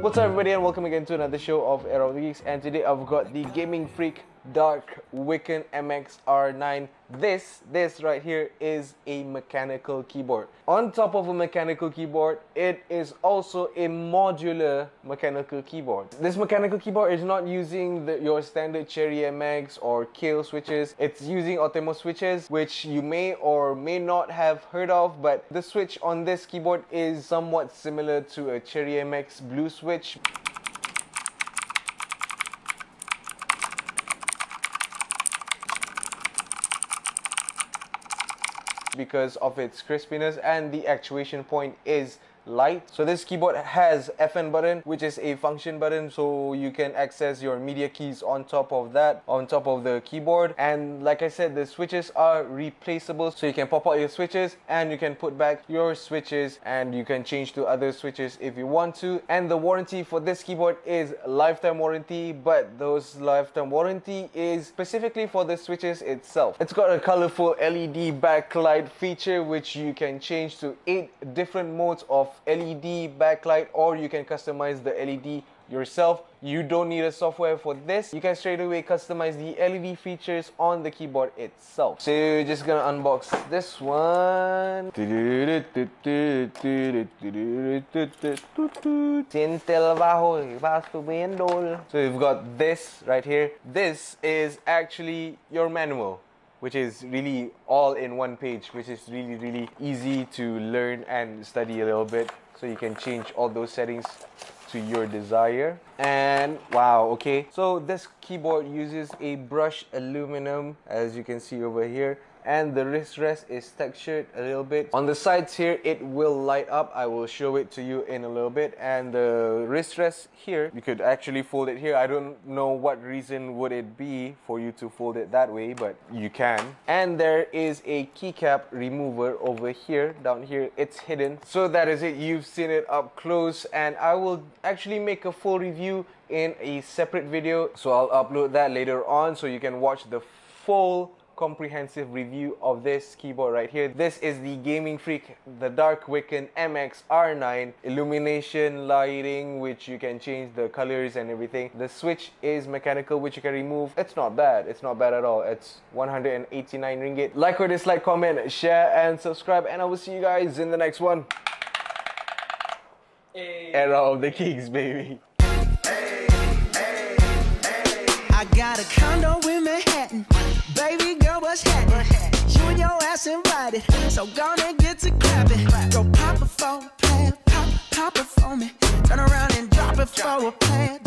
What's up everybody and welcome again to another show of Aerocool Project, and today I've got the Gaming Freak Dark Wicken MXR9. This right here is a mechanical keyboard. On top of a mechanical keyboard, it is also a modular mechanical keyboard. This mechanical keyboard is not using your standard Cherry MX or Kale switches. It's using Optimo switches, which you may or may not have heard of, but the switch on this keyboard is somewhat similar to a Cherry MX blue switch. Because of its crispiness, and the actuation point is light. So this keyboard has FN button, which is a function button, so you can access your media keys on top of that, on top of the keyboard. And like I said, the switches are replaceable, so you can pop out your switches and you can put back your switches and you can change to other switches if you want to. And the warranty for this keyboard is lifetime warranty, but those lifetime warranty is specifically for the switches itself. It's got a colorful LED backlight feature, which you can change to 8 different modes of LED backlight, or you can customize the LED yourself. You don't need a software for this. You can straight away customize the LED features on the keyboard itself. So you're just gonna unbox this one. So you've got this right here. This is actually your manual, which is really all in one page, which is really easy to learn and study a little bit, so you can change all those settings to your desire. And wow, okay, so this keyboard uses a brushed aluminum, as you can see over here, and the wrist rest is textured a little bit. On the sides here, it will light up. I will show it to you in a little bit. And the wrist rest here, you could actually fold it here. I don't know what reason would it be for you to fold it that way, but you can. And there is a keycap remover over here. Down here, it's hidden. So that is it. You've seen it up close, and I will actually make a full review in a separate video. So I'll upload that later on, so you can watch the full comprehensive review of this keyboard right here. This is the Gaming Freak, the Dark Wicken MXR9. Illumination, lighting, which you can change the colors and everything. The switch is mechanical, which you can remove. It's not bad. It's not bad at all. It's 189 ringgit. Like or dislike, comment, share and subscribe, and I will see you guys in the next one. Hey. Era of the Kings, baby. I got a condo in Manhattan. Baby girl, what's happening? You and your ass invited, so gonna get to clapping. Go pop it for a plan, pop it for me. Turn around and drop it for a plan.